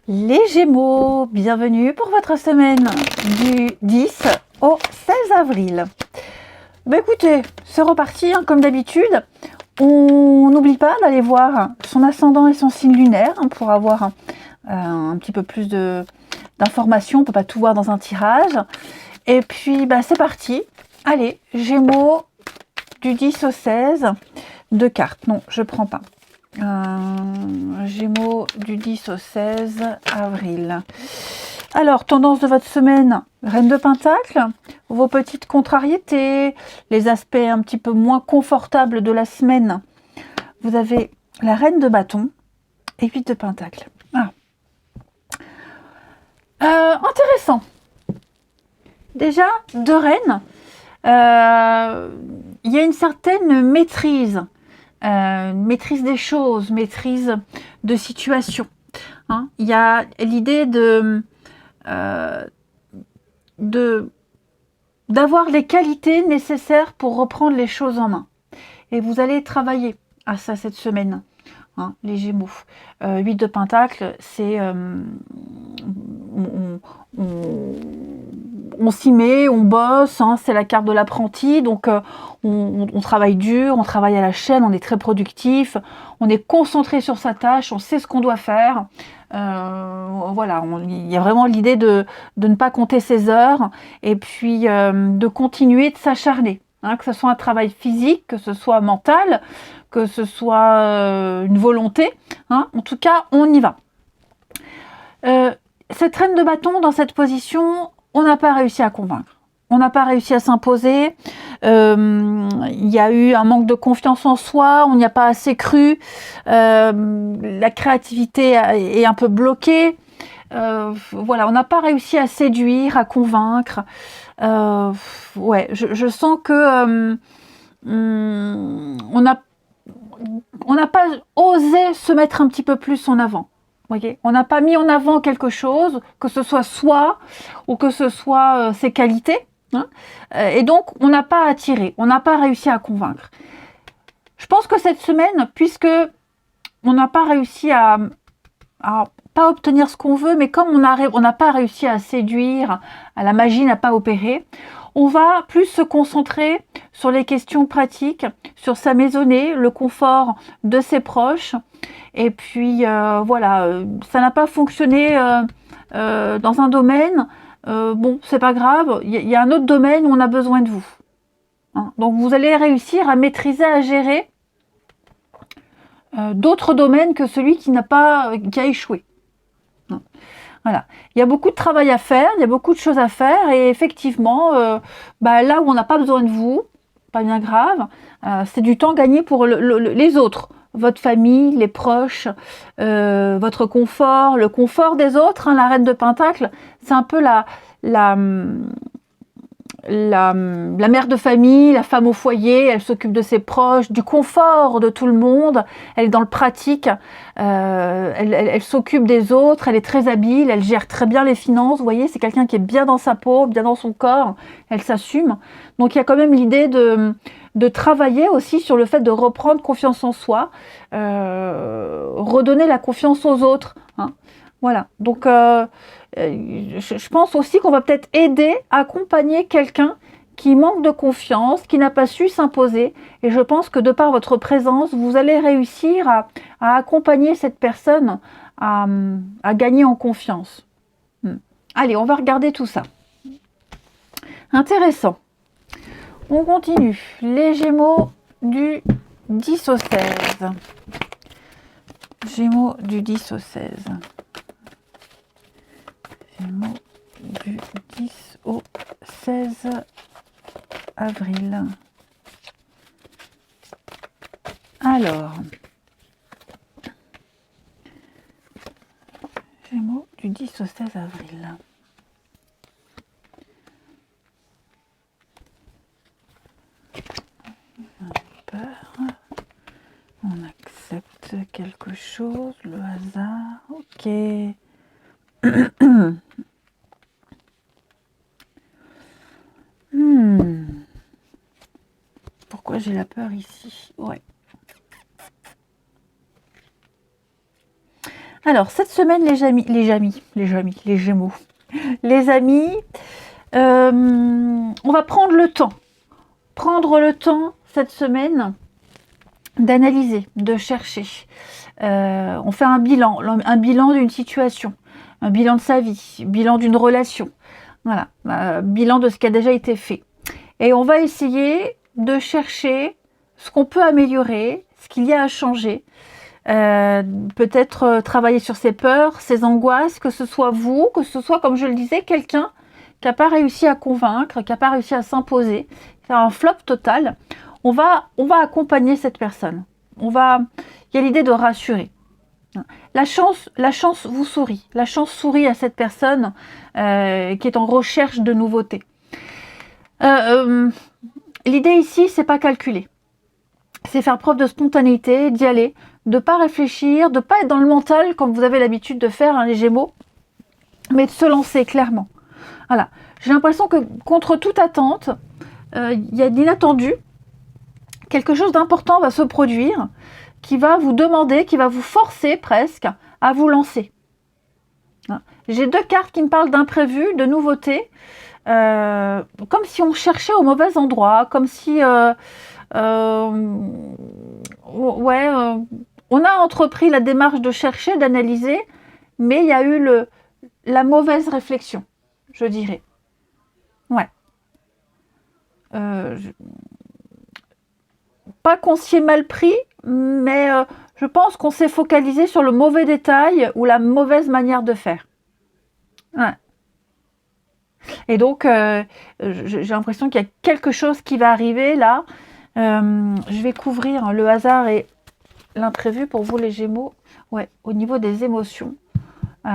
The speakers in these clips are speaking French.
Les Gémeaux, bienvenue pour votre semaine du 10 au 16 avril. Bah écoutez, c'est reparti, hein, comme d'habitude. On n'oublie pas d'aller voir son ascendant et son signe lunaire pour avoir un petit peu plus d'informations. On ne peut pas tout voir dans un tirage. Et puis, bah, c'est parti. Allez, Gémeaux du 10 au 16, deux cartes. Non, je ne prends pas. Gémeaux du 10 au 16 avril. Alors, tendance de votre semaine, Reine de Pentacle, vos petites contrariétés, les aspects un petit peu moins confortables de la semaine. Vous avez la Reine de Bâton et 8 de Pentacle. Intéressant. Déjà, deux reines, il y a une certaine maîtrise. Maîtrise des choses, maîtrise de situation. Hein. Il y a l'idée d'avoir les qualités nécessaires pour reprendre les choses en main. Et vous allez travailler à ça cette semaine, hein, les Gémeaux. 8 de Pentacle, c'est... on s'y met, on bosse, hein, c'est la carte de l'apprenti, donc on travaille dur, on travaille à la chaîne, on est très productif, on est concentré sur sa tâche, on sait ce qu'on doit faire. Voilà, il y a vraiment l'idée de ne pas compter ses heures et puis de continuer de s'acharner, hein, que ce soit un travail physique, que ce soit mental, que ce soit une volonté, hein, en tout cas, on y va. Cette reine de bâton, dans cette position, on n'a pas réussi à convaincre. On n'a pas réussi à s'imposer. Il y a eu un manque de confiance en soi. On n'y a pas assez cru. La créativité est un peu bloquée. Voilà, on n'a pas réussi à séduire, à convaincre. Ouais, je sens que on n'a pas osé se mettre un petit peu plus en avant. Voyez, on n'a pas mis en avant quelque chose, que ce soit soi ou que ce soit ses qualités. Hein, et donc, on n'a pas attiré, on n'a pas réussi à convaincre. Je pense que cette semaine, puisque on n'a pas réussi à pas obtenir ce qu'on veut, mais comme on n'a pas réussi à séduire, la magie n'a pas opéré, on va plus se concentrer sur les questions pratiques, sur sa maisonnée, le confort de ses proches. Et puis voilà, ça n'a pas fonctionné dans un domaine. Bon, c'est pas grave, il y a un autre domaine où on a besoin de vous. Hein. Donc vous allez réussir à maîtriser, à gérer d'autres domaines que celui qui a échoué. Hein. Voilà. Il y a beaucoup de travail à faire, il y a beaucoup de choses à faire, et effectivement, là où on n'a pas besoin de vous, pas bien grave, c'est du temps gagné pour les autres, votre famille, les proches, votre confort, le confort des autres. Hein, la reine de Pentacle, c'est un peu la mère de famille, la femme au foyer, elle s'occupe de ses proches, du confort de tout le monde, elle est dans le pratique, elle s'occupe des autres, elle est très habile, elle gère très bien les finances, vous voyez, c'est quelqu'un qui est bien dans sa peau, bien dans son corps, elle s'assume. Donc il y a quand même l'idée de travailler aussi sur le fait de reprendre confiance en soi, redonner la confiance aux autres. Hein. Voilà, donc je pense aussi qu'on va peut-être aider, accompagner quelqu'un qui manque de confiance, qui n'a pas su s'imposer. Et je pense que de par votre présence, vous allez réussir à accompagner cette personne à gagner en confiance. Allez, on va regarder tout ça. Intéressant. On continue. Les Gémeaux du 10 au 16. Gémeaux du 10 au 16. Gémeaux du 10 au 16 avril. Alors, Gémeaux du 10 au 16 avril. Peur. On accepte quelque chose, le hasard. Ok. Pourquoi j'ai la peur ici? Ouais. Alors, cette semaine, les Gémeaux, les amis, on va prendre le temps cette semaine d'analyser, de chercher. On fait un bilan d'une situation, un bilan de sa vie, bilan d'une relation, voilà, bilan de ce qui a déjà été fait. Et on va essayer de chercher ce qu'on peut améliorer, ce qu'il y a à changer. Peut-être travailler sur ses peurs, ses angoisses, que ce soit vous, que ce soit, comme je le disais, quelqu'un qui n'a pas réussi à convaincre, qui n'a pas réussi à s'imposer, faire un flop total. On va accompagner cette personne. Il y a l'idée de rassurer. La chance vous sourit. La chance sourit à cette personne qui est en recherche de nouveautés. L'idée ici, c'est pas calculer. C'est faire preuve de spontanéité, d'y aller, de ne pas réfléchir, de ne pas être dans le mental comme vous avez l'habitude de faire, hein, les Gémeaux, mais de se lancer clairement. Voilà. J'ai l'impression que contre toute attente, il y a d'inattendu, quelque chose d'important va se produire, qui va vous demander, qui va vous forcer presque à vous lancer. J'ai 2 cartes qui me parlent d'imprévu, de nouveautés, comme si on cherchait au mauvais endroit, comme si... on a entrepris la démarche de chercher, d'analyser, mais il y a eu la mauvaise réflexion, je dirais. Ouais. Pas qu'on s'y est mal pris, mais je pense qu'on s'est focalisé sur le mauvais détail ou la mauvaise manière de faire. Ouais. Et donc, j'ai l'impression qu'il y a quelque chose qui va arriver là. Je vais couvrir le hasard et l'imprévu pour vous les Gémeaux. Ouais, au niveau des émotions, il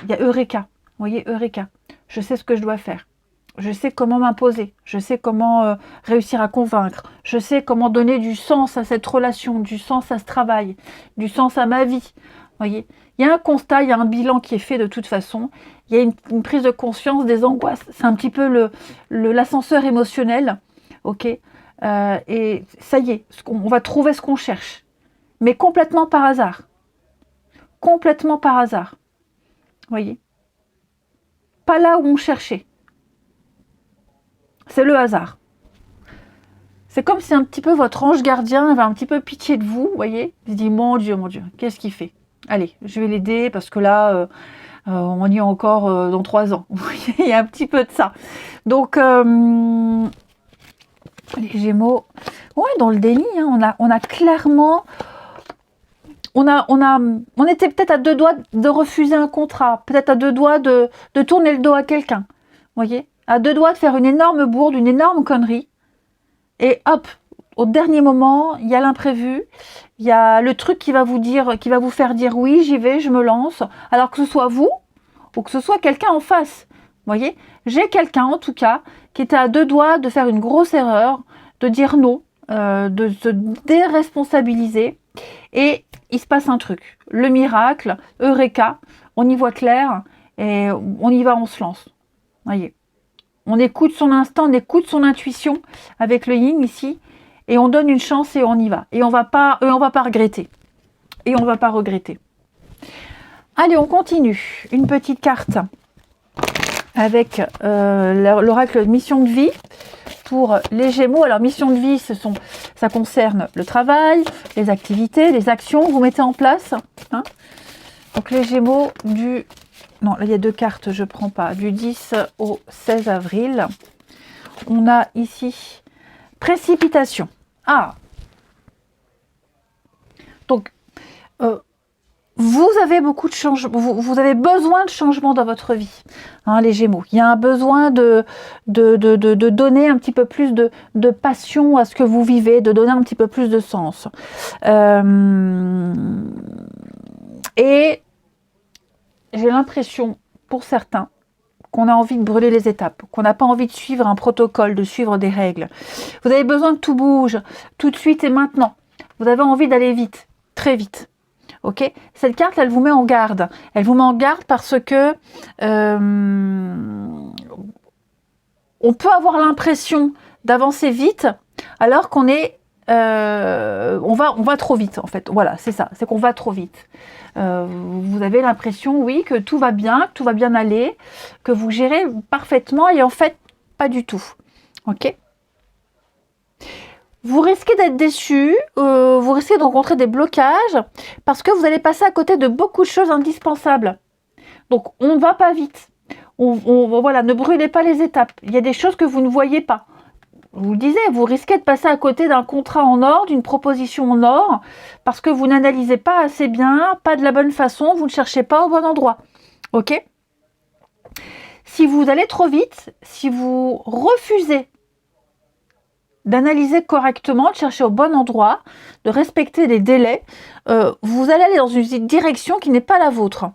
y a Eureka. Vous voyez, Eureka. Je sais ce que je dois faire. Je sais comment m'imposer. Je sais comment réussir à convaincre. Je sais comment donner du sens à cette relation, du sens à ce travail, du sens à ma vie. Vous voyez, il y a un constat, il y a un bilan qui est fait de toute façon. Il y a une prise de conscience des angoisses. C'est un petit peu l'ascenseur émotionnel. Ok. Et ça y est, on va trouver ce qu'on cherche. Mais complètement par hasard. Complètement par hasard. Vous voyez ? Pas là où on cherchait. C'est le hasard. C'est comme si un petit peu votre ange gardien avait un petit peu pitié de vous, vous voyez ? Il se dit, mon Dieu, qu'est-ce qu'il fait ? Allez, je vais l'aider parce que là, on y est encore dans 3 ans. Vous voyez, il y a un petit peu de ça. Donc, les Gémeaux, ouais, dans le déni, hein, on a clairement... On était peut-être à 2 doigts de refuser un contrat, peut-être à 2 doigts de tourner le dos à quelqu'un, vous voyez ? À 2 doigts de faire une énorme bourde, une énorme connerie. Et hop, au dernier moment, il y a l'imprévu, il y a le truc qui va vous faire dire oui, j'y vais, je me lance. Alors que ce soit vous ou que ce soit quelqu'un en face. Vous voyez ? J'ai quelqu'un en tout cas qui était à 2 doigts de faire une grosse erreur, de dire non, de se déresponsabiliser. Et il se passe un truc. Le miracle, Eureka, on y voit clair et on y va, on se lance. Vous voyez ? On écoute son instinct, on écoute son intuition avec le yin ici, et on donne une chance et on y va. Et on va pas regretter. Et on va pas regretter. Allez, on continue. Une petite carte avec l'oracle mission de vie pour les Gémeaux. Alors, mission de vie, ça concerne le travail, les activités, les actions que vous mettez en place. Hein. Donc, les Gémeaux Non, là, il y a 2 cartes, je ne prends pas. Du 10 au 16 avril. On a ici précipitation. Ah! Donc, vous avez beaucoup de changements. Vous avez besoin de changements dans votre vie, hein, les Gémeaux. Il y a un besoin de donner un petit peu plus de passion à ce que vous vivez, de donner un petit peu plus de sens. Et j'ai l'impression, pour certains, qu'on a envie de brûler les étapes, qu'on n'a pas envie de suivre un protocole, de suivre des règles. Vous avez besoin que tout bouge, tout de suite et maintenant. Vous avez envie d'aller vite, très vite. Ok ? Cette carte, elle vous met en garde. Elle vous met en garde parce que on peut avoir l'impression d'avancer vite alors qu'on est on va trop vite en fait. Voilà, c'est ça, c'est qu'on va trop vite. Vous avez l'impression, oui, que tout va bien aller, que vous gérez parfaitement et en fait, pas du tout. Ok ? Vous risquez d'être déçu, vous risquez de rencontrer des blocages parce que vous allez passer à côté de beaucoup de choses indispensables. Donc, on ne va pas vite. Voilà, ne brûlez pas les étapes. Il y a des choses que vous ne voyez pas. Vous le disiez, vous risquez de passer à côté d'un contrat en or, d'une proposition en or, parce que vous n'analysez pas assez bien, pas de la bonne façon, vous ne cherchez pas au bon endroit. Ok ? Si vous allez trop vite, si vous refusez d'analyser correctement, de chercher au bon endroit, de respecter les délais, vous allez aller dans une direction qui n'est pas la vôtre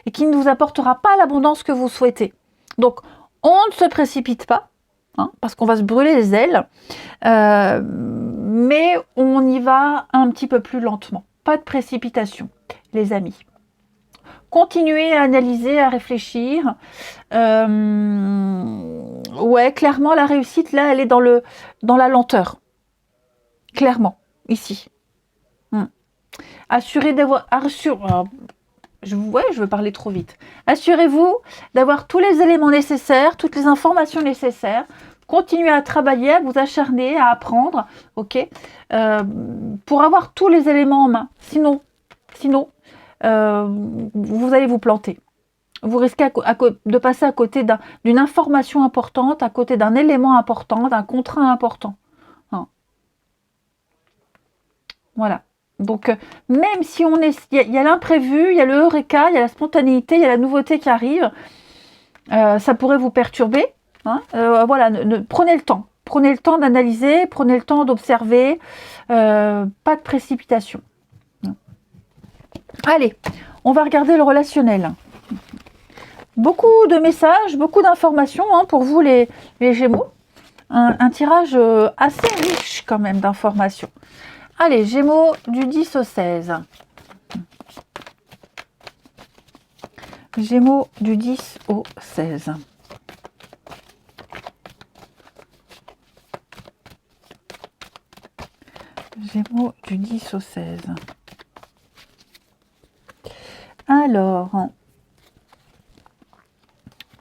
et qui ne vous apportera pas l'abondance que vous souhaitez. Donc, on ne se précipite pas, hein, parce qu'on va se brûler les ailes, mais on y va un petit peu plus lentement. Pas de précipitation, les amis. Continuez à analyser, à réfléchir. Ouais, clairement, la réussite, là, elle est dans la lenteur. Clairement, ici. Assurez d'avoir... je veux parler trop vite. Assurez-vous d'avoir tous les éléments nécessaires, toutes les informations nécessaires. Continuez à travailler, à vous acharner, à apprendre, ok, pour avoir tous les éléments en main. Sinon, vous allez vous planter. Vous risquez de passer à côté d'une information importante, à côté d'un élément important, d'un contrat important. Hein. Voilà. Donc, même si il y a l'imprévu, il y a le eureka, il y a la spontanéité, il y a la nouveauté qui arrive, ça pourrait vous perturber. Hein. Voilà, prenez le temps. Prenez le temps d'analyser, prenez le temps d'observer. Pas de précipitation. Allez, on va regarder le relationnel. Beaucoup de messages, beaucoup d'informations hein, pour vous les Gémeaux. Un tirage assez riche quand même d'informations. Allez, Gémeaux du 10 au 16. Gémeaux du 10 au 16. Gémeaux du 10 au 16. Alors,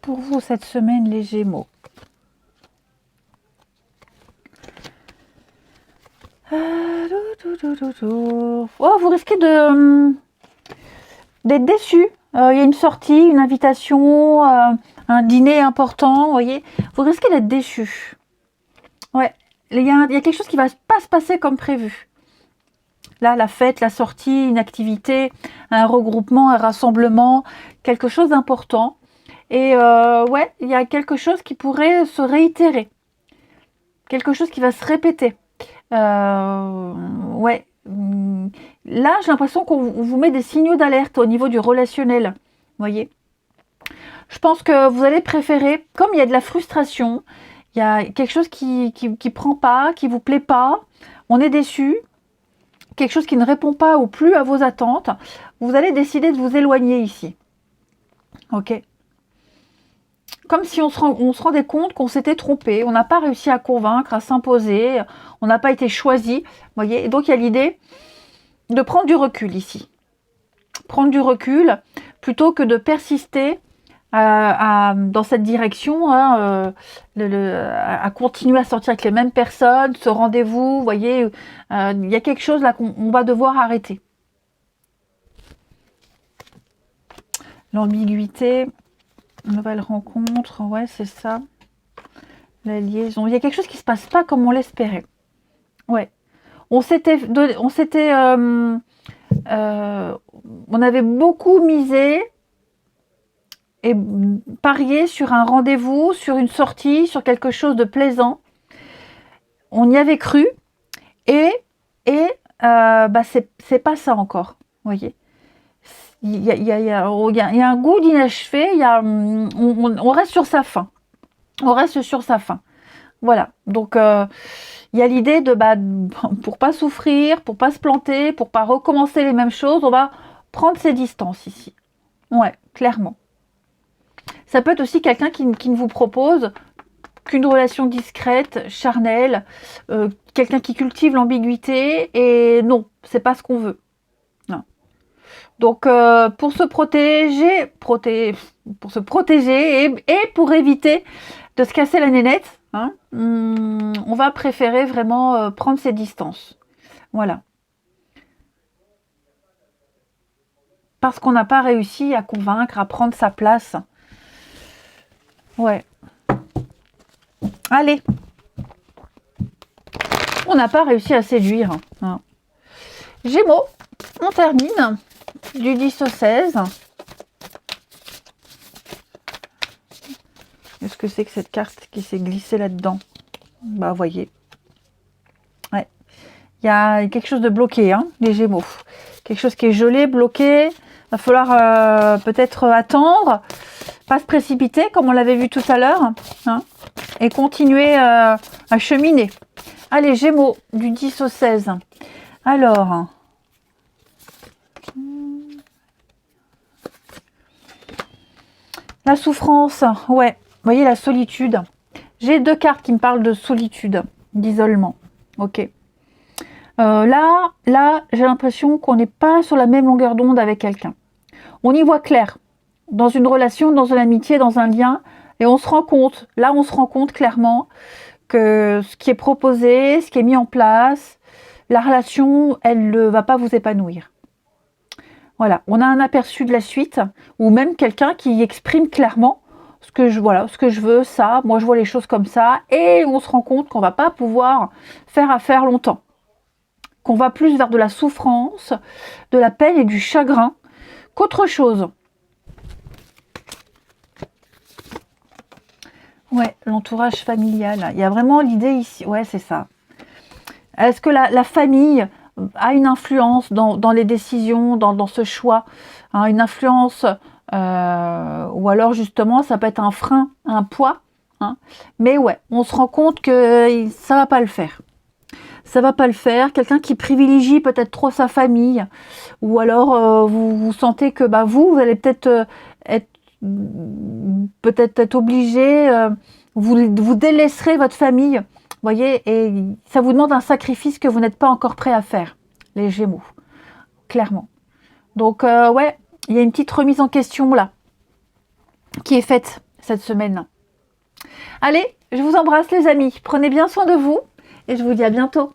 pour vous cette semaine, les Gémeaux. Oh, vous risquez d'être déçu. Il y a une sortie, une invitation, un dîner important, vous voyez. Vous risquez d'être déçu. Ouais, il y a quelque chose qui ne va pas se passer comme prévu. Là, la fête, la sortie, une activité, un regroupement, un rassemblement, quelque chose d'important. Et ouais, il y a quelque chose qui pourrait se réitérer. Quelque chose qui va se répéter. Ouais. Là, j'ai l'impression qu'on vous met des signaux d'alerte au niveau du relationnel. Vous voyez ? Je pense que vous allez préférer, comme il y a de la frustration, il y a quelque chose qui prend pas, qui vous plaît pas, on est déçu, quelque chose qui ne répond pas ou plus à vos attentes, vous allez décider de vous éloigner ici. Ok ? Comme si on se rendait compte qu'on s'était trompé, on n'a pas réussi à convaincre, à s'imposer, on n'a pas été choisi, voyez. Et donc il y a l'idée de prendre du recul ici. Prendre du recul plutôt que de persister dans cette direction, hein, à continuer à sortir avec les mêmes personnes, ce rendez-vous, vous voyez, il y a quelque chose là qu'on va devoir arrêter. L'ambiguïté, nouvelle rencontre, ouais, c'est ça. La liaison, il y a quelque chose qui se passe pas comme on l'espérait. Ouais. On avait beaucoup misé et parié sur un rendez-vous, sur une sortie, sur quelque chose de plaisant. On y avait cru et c'est pas ça encore, vous voyez. Il y a un goût d'inachevé, on reste sur sa faim. On reste sur sa faim. Voilà, donc il y a l'idée pour pas souffrir, pour pas se planter, pour pas recommencer les mêmes choses, on va prendre ses distances ici. Ouais, clairement. Ça peut être aussi quelqu'un qui ne vous propose qu'une relation discrète, charnelle, quelqu'un qui cultive l'ambiguïté, et non, c'est pas ce qu'on veut. Non. Donc pour se protéger, et pour éviter de se casser la nénette, hein, on va préférer vraiment prendre ses distances. Voilà. Parce qu'on n'a pas réussi à convaincre, à prendre sa place. Ouais. Allez. On n'a pas réussi à séduire. Hein. Gémeaux, on termine du 10 au 16. Qu'est-ce que c'est que cette carte qui s'est glissée là-dedans? Bah, voyez. Ouais. Il y a quelque chose de bloqué, hein, les Gémeaux. Quelque chose qui est gelé, bloqué. Il va falloir peut-être attendre, pas se précipiter, comme on l'avait vu tout à l'heure, hein, et continuer à cheminer. Allez, Gémeaux, du 10 au 16. Alors... la souffrance, ouais. Vous voyez, la solitude. J'ai 2 cartes qui me parlent de solitude, d'isolement. Ok. Là, j'ai l'impression qu'on n'est pas sur la même longueur d'onde avec quelqu'un. On y voit clair. Dans une relation, dans une amitié, dans un lien. Et on se rend compte, là on se rend compte clairement que ce qui est proposé, ce qui est mis en place, la relation, elle ne va pas vous épanouir. Voilà, on a un aperçu de la suite, ou même quelqu'un qui exprime clairement ce que je veux, ça, moi je vois les choses comme ça, et on se rend compte qu'on ne va pas pouvoir faire affaire longtemps. Qu'on va plus vers de la souffrance, de la peine et du chagrin qu'autre chose. Ouais, l'entourage familial. Il y a vraiment l'idée ici. Ouais, c'est ça. Est-ce que la famille a une influence dans les décisions, dans ce choix, hein, une influence, ou alors justement, ça peut être un frein, un poids. Hein. Mais ouais, on se rend compte que ça va pas le faire. Ça va pas le faire. Quelqu'un qui privilégie peut-être trop sa famille, ou alors vous sentez que vous allez peut-être être obligé, vous délaisserez votre famille, voyez, et ça vous demande un sacrifice que vous n'êtes pas encore prêt à faire, les Gémeaux, clairement. Donc ouais, il y a une petite remise en question là, qui est faite cette semaine. Allez, je vous embrasse les amis, prenez bien soin de vous, et je vous dis à bientôt.